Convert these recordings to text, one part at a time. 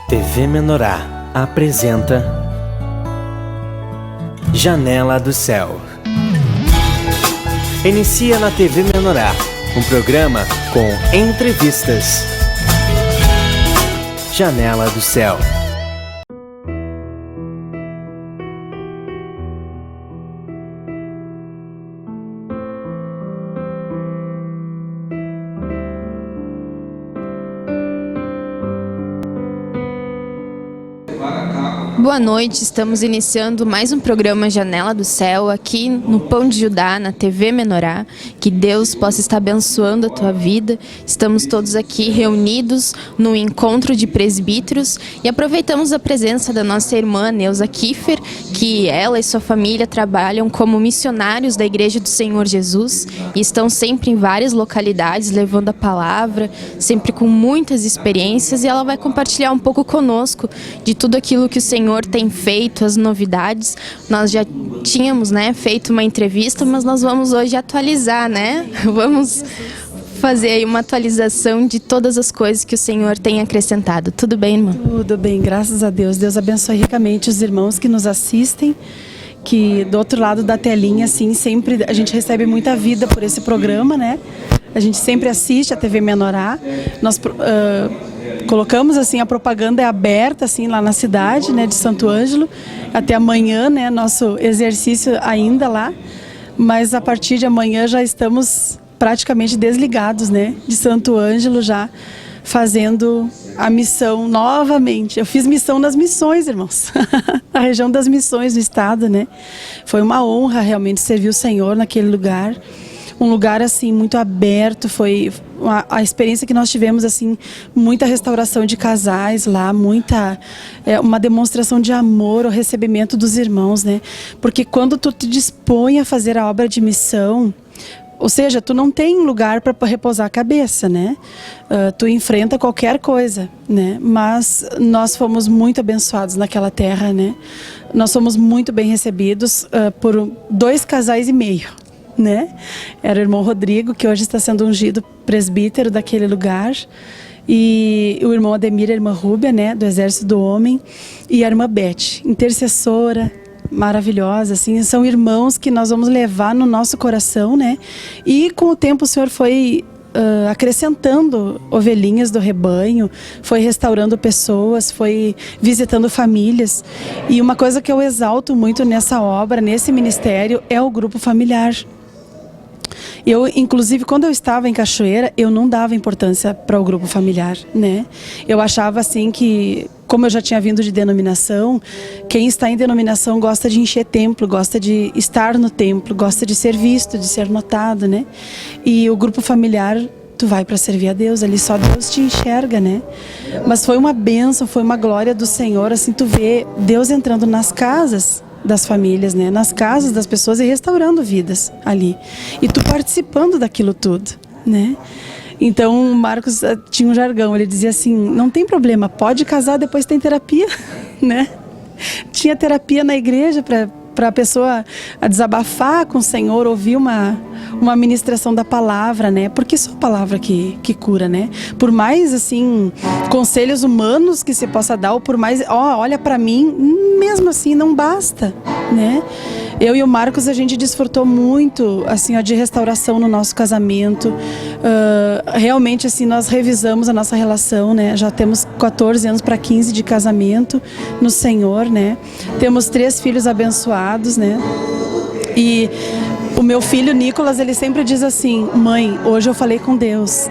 TV Menorá apresenta Janela do Céu. Inicia na TV Menorá um programa com entrevistas. Janela do Céu. Boa noite, estamos iniciando mais um programa Janela do Céu aqui no Pão de Judá, na TV Menorá. Que Deus possa estar abençoando a tua vida. Estamos todos aqui reunidos no encontro de presbíteros e aproveitamos a presença da nossa irmã Neuza Kiefer, que ela e sua família trabalham como missionários da Igreja do Senhor Jesus e estão sempre em várias localidades levando a palavra, sempre com muitas experiências, e ela vai compartilhar um pouco conosco de tudo aquilo que o Senhor tem feito, as novidades. Nós já tínhamos, feito uma entrevista, mas nós vamos hoje atualizar, Vamos fazer aí uma atualização de todas as coisas que o Senhor tem acrescentado. Tudo bem, irmã? Tudo bem, graças a Deus. Deus abençoe ricamente os irmãos que nos assistem, que do outro lado da telinha, assim, sempre a gente recebe muita vida por esse programa, A gente sempre assiste a TV Menorá. Nós colocamos assim, a propaganda é aberta assim lá na cidade, de Santo Ângelo, até amanhã, nosso exercício ainda lá, mas a partir de amanhã já estamos praticamente desligados, de Santo Ângelo, já fazendo a missão novamente. Eu fiz missão nas missões, irmãos, a região das missões do estado, Foi uma honra realmente servir o Senhor naquele lugar. Um lugar assim muito aberto, foi a experiência que nós tivemos, assim, muita restauração de casais lá, uma demonstração de amor, o recebimento dos irmãos, Porque quando tu te dispõe a fazer a obra de missão, ou seja, tu não tem lugar para repousar a cabeça, tu enfrenta qualquer coisa, Mas nós fomos muito abençoados naquela terra, Nós fomos muito bem recebidos por 2 casais e meio. Era o irmão Rodrigo, que hoje está sendo ungido presbítero daquele lugar, e o irmão Ademir e a irmã Rúbia, do Exército do Homem, e a irmã Beth, intercessora, maravilhosa, assim. São irmãos que nós vamos levar no nosso coração, E com o tempo o Senhor foi acrescentando ovelhinhas do rebanho, foi restaurando pessoas, foi visitando famílias. E uma coisa que eu exalto muito nessa obra, nesse ministério, é o grupo familiar. Eu, inclusive, quando eu estava em Cachoeira, eu não dava importância para o grupo familiar, Eu achava assim que, como eu já tinha vindo de denominação, quem está em denominação gosta de encher templo, gosta de estar no templo, gosta de ser visto, de ser notado, E o grupo familiar, tu vai para servir a Deus, ali só Deus te enxerga, Mas foi uma bênção, foi uma glória do Senhor, assim, tu vê Deus entrando nas casas das famílias, nas casas das pessoas e restaurando vidas ali. E tu participando daquilo tudo, Então o Marcos tinha um jargão, ele dizia assim, não tem problema, pode casar, depois tem terapia, Tinha terapia na igreja para a pessoa desabafar com o Senhor, ouvir uma ministração da palavra, Porque só a palavra que cura, Por mais, assim, conselhos humanos que se possa dar, ou por mais, olha para mim, mesmo assim não basta, Eu e o Marcos, a gente desfrutou muito, assim, de restauração no nosso casamento. Realmente, assim, nós revisamos a nossa relação, Já temos 14 anos para 15 de casamento no Senhor, Temos 3 filhos abençoados, E o meu filho Nicolas, ele sempre diz assim, mãe, hoje eu falei com Deus,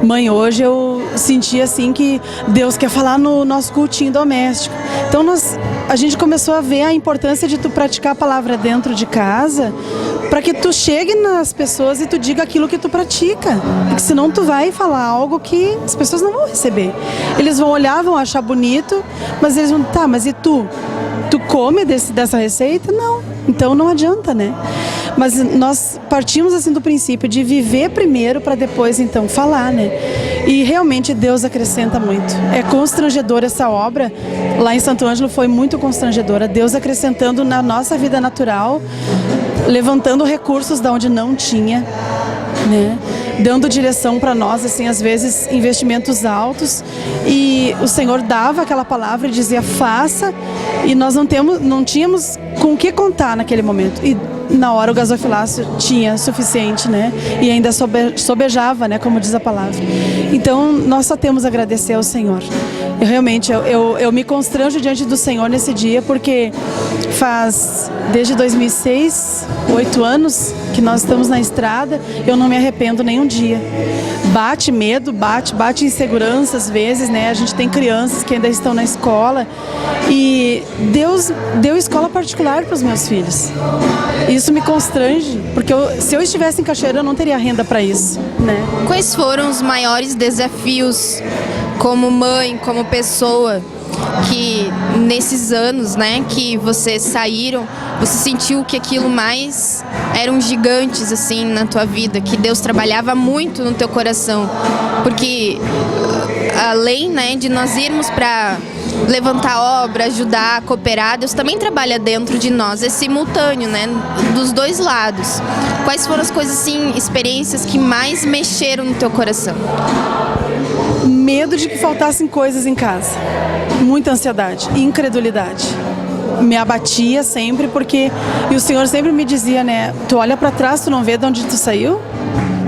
Mãe, hoje eu senti assim que Deus quer falar no nosso cultinho doméstico. Então a gente começou a ver a importância de tu praticar a palavra dentro de casa, para que tu chegue nas pessoas e tu diga aquilo que tu pratica, porque senão tu vai falar algo que as pessoas não vão receber. Eles vão olhar, vão achar bonito, mas eles vão, tá, mas e tu? Tu come dessa receita? Não. Então não adianta, Mas nós partimos assim do princípio de viver primeiro para depois então falar, E realmente Deus acrescenta muito. É constrangedora essa obra. Lá em Santo Ângelo foi muito constrangedora. Deus acrescentando na nossa vida natural, levantando recursos da onde não tinha. né? Dando direção para nós, assim, às vezes investimentos altos, e o Senhor dava aquela palavra e dizia faça, e nós não tínhamos com o que contar naquele momento, e na hora o gasofilácio tinha suficiente, né? E ainda sobejava, né? Como diz a palavra. Então nós só temos a agradecer ao Senhor. Eu realmente eu me constranjo diante do Senhor nesse dia, porque faz desde 2006, 8 anos que nós estamos na estrada. Eu não me arrependo nem um dia. Bate medo, bate insegurança às vezes, né? A gente tem crianças que ainda estão na escola, e Deus deu escola particular para os meus filhos. Isso me constrange, porque se eu estivesse em Cachoeira eu não teria renda para isso, né? Quais foram os maiores desafios como mãe, como pessoa, que nesses anos, né, que vocês saíram, você sentiu que aquilo mais eram gigantes assim na tua vida, que Deus trabalhava muito no teu coração? Porque além, né, de nós irmos para levantar obra, ajudar, cooperar, Deus também trabalha dentro de nós, é simultâneo, né, dos dois lados. Quais foram as coisas assim, experiências que mais mexeram no teu coração? Medo de que faltassem coisas em casa, muita ansiedade, incredulidade. Me abatia sempre, porque e o Senhor sempre me dizia, né, tu olha para trás, tu não vê de onde tu saiu?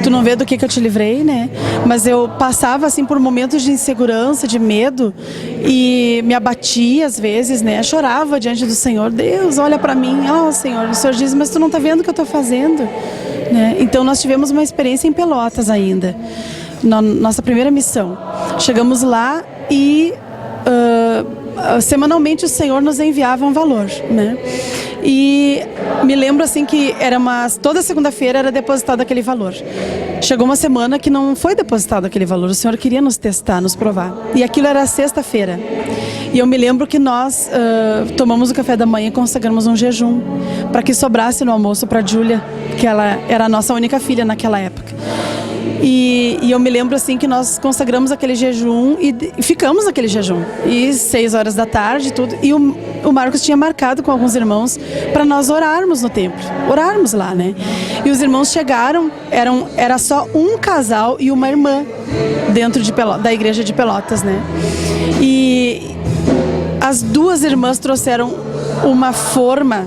Tu não vê do que eu te livrei, né? Mas eu passava assim por momentos de insegurança, de medo, e me abatia às vezes, né? Chorava diante do Senhor. Deus, olha para mim. Oh, Senhor, o Senhor diz, mas tu não tá vendo o que eu tô fazendo, né? Então nós tivemos uma experiência em Pelotas ainda, na nossa primeira missão. Chegamos lá e semanalmente o Senhor nos enviava um valor, né? E me lembro assim que toda segunda-feira era depositado aquele valor. Chegou uma semana que não foi depositado aquele valor. O Senhor queria nos testar, nos provar. E aquilo era sexta-feira. E eu me lembro que nós tomamos o café da manhã e consagramos um jejum para que sobrasse no almoço para a Júlia, que ela era a nossa única filha naquela época. E eu me lembro assim que nós consagramos aquele jejum e ficamos naquele jejum. E 6 horas da tarde, tudo. E o Marcos tinha marcado com alguns irmãos para nós orarmos no templo. Orarmos lá, né? E os irmãos chegaram, era só um casal e uma irmã dentro da igreja de Pelotas, né? E as duas irmãs trouxeram uma forma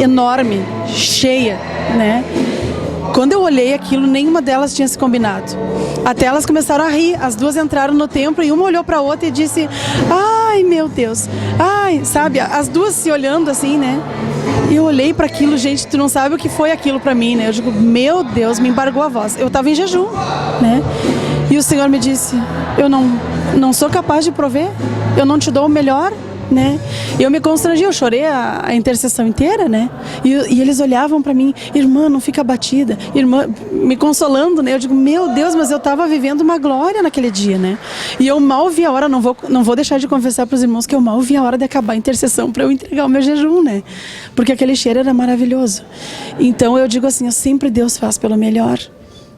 enorme, cheia, né? Quando eu olhei aquilo, nenhuma delas tinha se combinado. Até elas começaram a rir. As duas entraram no templo e uma olhou para a outra e disse: ai, meu Deus, ai, sabe? As duas se olhando assim, né? E eu olhei para aquilo, gente, tu não sabe o que foi aquilo para mim, né? Eu digo, meu Deus, me embargou a voz. Eu estava em jejum, né? E o Senhor me disse: eu não sou capaz de prover, eu não te dou o melhor, né? Eu me constrangi, eu chorei a intercessão inteira, né? E eles olhavam para mim: irmã, não fica abatida, irmã, me consolando, né? Eu digo, meu Deus, mas eu estava vivendo uma glória naquele dia, né? E eu mal vi a hora, não vou deixar de confessar para os irmãos que eu mal vi a hora de acabar a intercessão para eu entregar o meu jejum, né? Porque aquele cheiro era maravilhoso. Então eu digo assim, sempre Deus faz pelo melhor.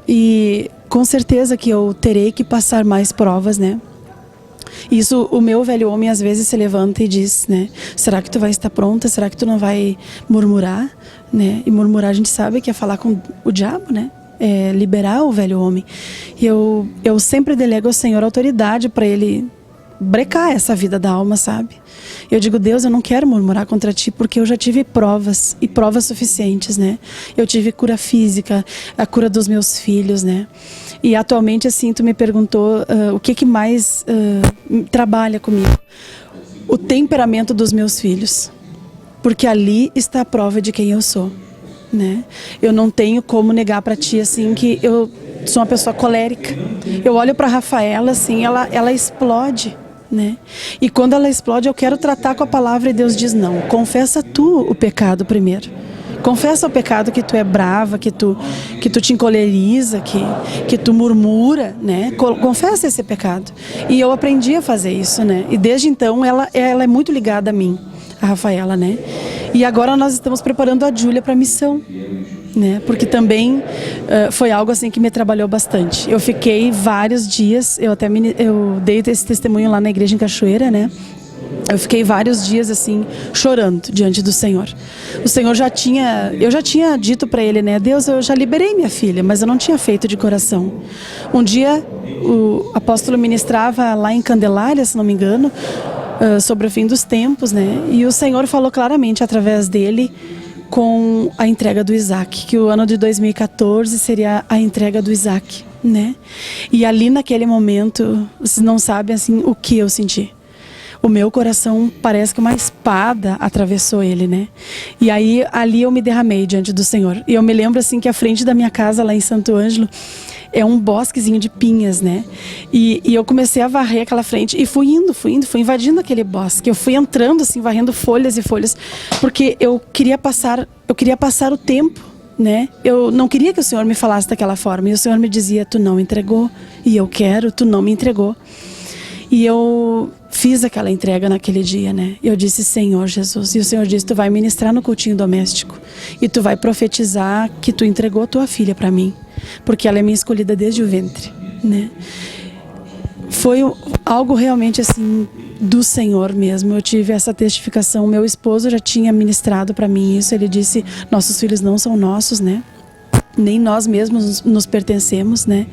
E com certeza que eu terei que passar mais provas, né? Isso, o meu velho homem às vezes se levanta e diz, né? Será que tu vai estar pronta? Será que tu não vai murmurar? Né? E murmurar a gente sabe que é falar com o diabo, né? É liberar o velho homem. E eu sempre delego ao Senhor a autoridade para ele brecar essa vida da alma, sabe? Eu digo, Deus, eu não quero murmurar contra ti, porque eu já tive provas, e provas suficientes, né? Eu tive cura física, a cura dos meus filhos, né? E atualmente, assim, tu me perguntou o que mais trabalha comigo. O temperamento dos meus filhos. Porque ali está a prova de quem eu sou, né? Eu não tenho como negar para ti, assim, que eu sou uma pessoa colérica. Eu olho para a Rafaela, assim, ela explode, né? E quando ela explode, eu quero tratar com a palavra e Deus diz, não, confessa tu o pecado primeiro. Confessa o pecado que tu é brava, que tu te encoleriza, que tu murmura, né? Confessa esse pecado. E eu aprendi a fazer isso, né? E desde então ela é muito ligada a mim, a Rafaela, né? E agora nós estamos preparando a Júlia para a missão, né? Porque também foi algo assim que me trabalhou bastante. Eu fiquei vários dias, eu dei esse testemunho lá na igreja em Cachoeira, né? Eu fiquei vários dias assim, chorando diante do Senhor. O Senhor eu já tinha dito para ele, né? Deus, eu já liberei minha filha, mas eu não tinha feito de coração. Um dia, o apóstolo ministrava lá em Candelária, se não me engano, sobre o fim dos tempos, né? E o Senhor falou claramente através dele com a entrega do Isaac, que o ano de 2014 seria a entrega do Isaac, né? E ali naquele momento, vocês não sabem assim o que eu senti. O meu coração parece que uma espada atravessou ele, né? E aí, ali eu me derramei diante do Senhor. E eu me lembro, assim, que a frente da minha casa, lá em Santo Ângelo, é um bosquezinho de pinhas, né? E eu comecei a varrer aquela frente e fui invadindo aquele bosque. Eu fui entrando, assim, varrendo folhas e folhas, porque eu queria passar o tempo, né? Eu não queria que o Senhor me falasse daquela forma. E o Senhor me dizia, tu não entregou, e eu quero, tu não me entregou. E eu fiz aquela entrega naquele dia, né? Eu disse, Senhor Jesus. E o Senhor disse, tu vai ministrar no cultinho doméstico. E tu vai profetizar que tu entregou tua filha para mim. Porque ela é minha escolhida desde o ventre, né? Foi algo realmente assim, do Senhor mesmo. Eu tive essa testificação. Meu esposo já tinha ministrado para mim isso. Ele disse, nossos filhos não são nossos, né? Nem nós mesmos nos pertencemos, né?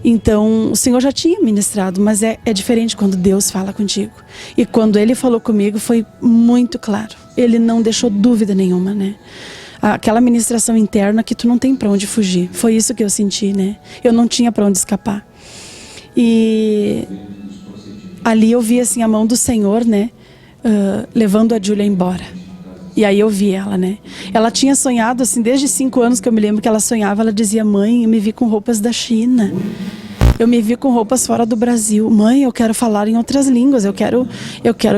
Então, o Senhor já tinha ministrado, mas é diferente quando Deus fala contigo. E quando Ele falou comigo, foi muito claro. Ele não deixou dúvida nenhuma, né? Aquela ministração interna que tu não tem para onde fugir. Foi isso que eu senti, né? Eu não tinha para onde escapar. E ali eu vi, assim, a mão do Senhor, né? Levando a Júlia embora. E aí eu vi ela, né? Ela tinha sonhado, assim, desde 5 anos que eu me lembro que ela sonhava. Ela dizia, mãe, eu me vi com roupas da China. Eu me vi com roupas fora do Brasil. Mãe, eu quero falar em outras línguas. Eu quero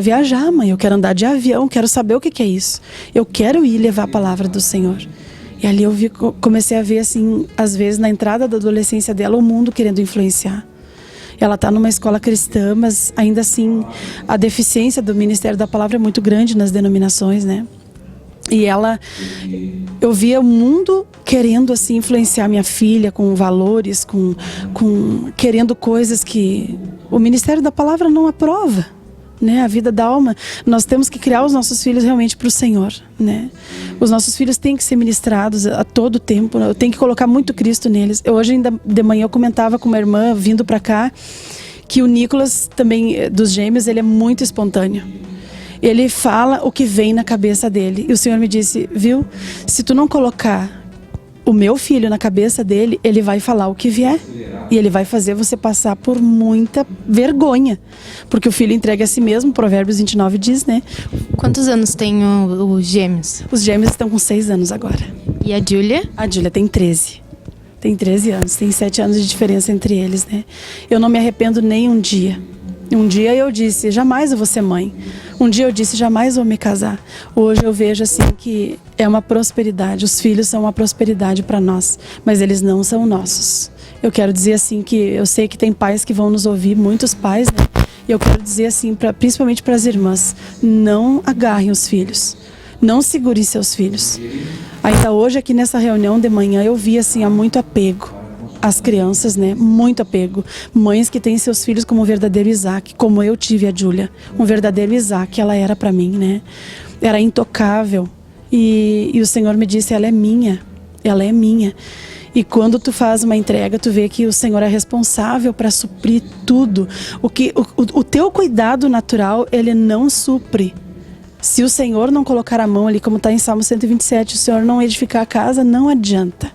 viajar, mãe. Eu quero andar de avião. Quero saber o que é isso. Eu quero ir levar a palavra do Senhor. E ali eu comecei a ver, assim, às vezes na entrada da adolescência dela, o mundo querendo influenciar. Ela está numa escola cristã, mas ainda assim a deficiência do Ministério da Palavra é muito grande nas denominações, né? E eu via o mundo querendo assim influenciar minha filha com valores, querendo coisas que o Ministério da Palavra não aprova, né? A vida da alma, nós temos que criar os nossos filhos realmente para o Senhor, né? Os nossos filhos têm que ser ministrados a todo tempo, eu tenho que colocar muito Cristo neles. Hoje ainda de manhã eu comentava com uma irmã vindo para cá que o Nicolas também, dos gêmeos, ele é muito espontâneo. Ele fala o que vem na cabeça dele. E o Senhor me disse, viu? Se tu não colocar o meu filho na cabeça dele, ele vai falar o que vier. E ele vai fazer você passar por muita vergonha. Porque o filho entrega a si mesmo, Provérbios 29 diz, né? Quantos anos tem os gêmeos? Os gêmeos estão com 6 anos agora. E a Júlia? A Júlia tem 13. Tem 13 anos, tem 7 anos de diferença entre eles, né? Eu não me arrependo nem um dia. Um dia eu disse, jamais eu vou ser mãe. Um dia eu disse, jamais vou me casar. Hoje eu vejo assim que é uma prosperidade. Os filhos são uma prosperidade para nós, mas eles não são nossos. Eu quero dizer assim que eu sei que tem pais que vão nos ouvir, muitos pais, né? E eu quero dizer assim, principalmente para as irmãs, não agarrem os filhos. Não segurem seus filhos. Ainda hoje aqui nessa reunião de manhã eu vi assim, há muito apego. As crianças, né? Muito apego. Mães que têm seus filhos como um verdadeiro Isaac, como eu tive a Júlia. Um verdadeiro Isaac, ela era para mim, né? Era intocável. E o Senhor me disse, ela é minha. Ela é minha. E quando tu faz uma entrega, tu vê que o Senhor é responsável para suprir tudo. O teu cuidado natural, ele não supre. Se o Senhor não colocar a mão ali, como está em Salmo 127, o Senhor não edificar a casa, não adianta.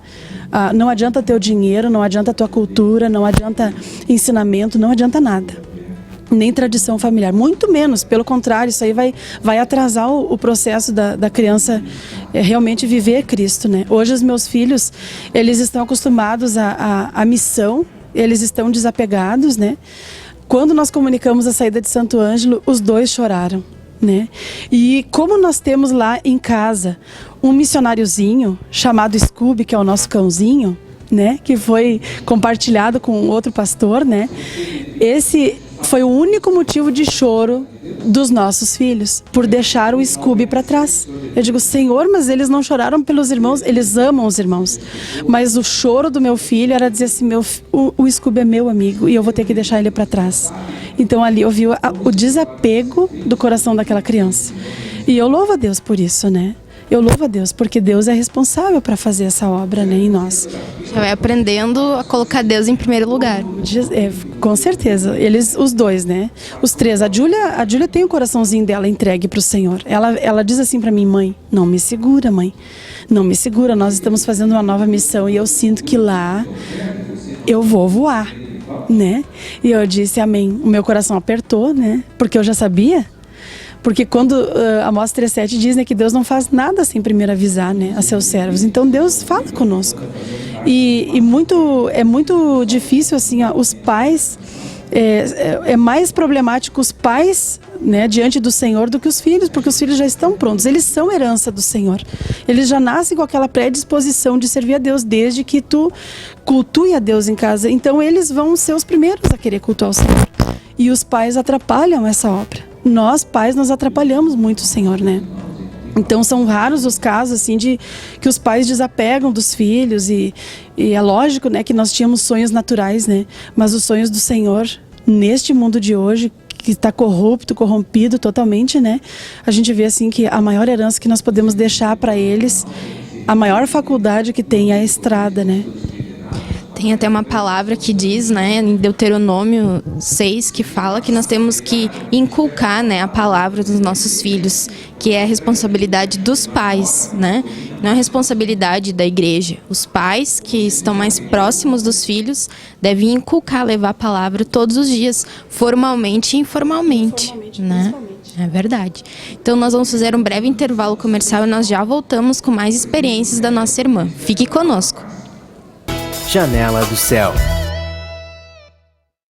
Não adianta teu dinheiro, não adianta tua cultura, não adianta ensinamento, não adianta nada. Nem tradição familiar, muito menos, pelo contrário, isso aí vai atrasar o processo da criança realmente viver Cristo, né? Hoje os meus filhos, eles estão acostumados à missão, eles estão desapegados, né? Quando nós comunicamos a saída de Santo Ângelo, os 2 choraram, né? E como nós temos lá em casa um missionáriozinho chamado Scooby, que é o nosso cãozinho, né? Que foi compartilhado com outro pastor, né? Esse foi o único motivo de choro dos nossos filhos, por deixar o Scooby para trás. Eu digo, Senhor, mas eles não choraram pelos irmãos, eles amam os irmãos. Mas o choro do meu filho era dizer assim, o Scooby é meu amigo e eu vou ter que deixar ele para trás. Então ali eu vi o desapego do coração daquela criança. E eu louvo a Deus por isso, né? Eu louvo a Deus, porque Deus é responsável para fazer essa obra, né, em nós. Já vai aprendendo a colocar Deus em primeiro lugar. Com certeza. Eles, os dois, né? Os três. A Júlia tem o coraçãozinho dela entregue para o Senhor. Ela diz assim para mim, mãe, não me segura, mãe. Não me segura, nós estamos fazendo uma nova missão e eu sinto que lá eu vou voar, né? E eu disse amém. O meu coração apertou, né? Porque eu já sabia. Porque quando Amós 3,7 diz, né, que Deus não faz nada sem primeiro avisar, né, a seus servos. Então Deus fala conosco. E é muito difícil, assim, os pais... É mais problemático os pais, né, diante do Senhor do que os filhos, porque os filhos já estão prontos. Eles são herança do Senhor. Eles já nascem com aquela predisposição de servir a Deus desde que tu cultue a Deus em casa. Então eles vão ser os primeiros a querer cultuar o Senhor. E os pais atrapalham essa obra. Nós, pais, nós atrapalhamos muito o Senhor, né? Então são raros os casos assim de que os pais desapegam dos filhos e é lógico, né, que nós tínhamos sonhos naturais, né? Mas os sonhos do Senhor neste mundo de hoje que está corrompido totalmente, né? A gente vê assim que a maior herança que nós podemos deixar para eles, a maior faculdade que tem é a estrada, né? Tem até uma palavra que diz, né, em Deuteronômio 6, que fala que nós temos que inculcar, né, a palavra dos nossos filhos, que é a responsabilidade dos pais, né? Não é a responsabilidade da igreja. Os pais que estão mais próximos dos filhos devem inculcar, levar a palavra todos os dias, formalmente e informalmente, né? É verdade. Então nós vamos fazer um breve intervalo comercial e nós já voltamos com mais experiências da nossa irmã. Fique conosco. Janela do Céu.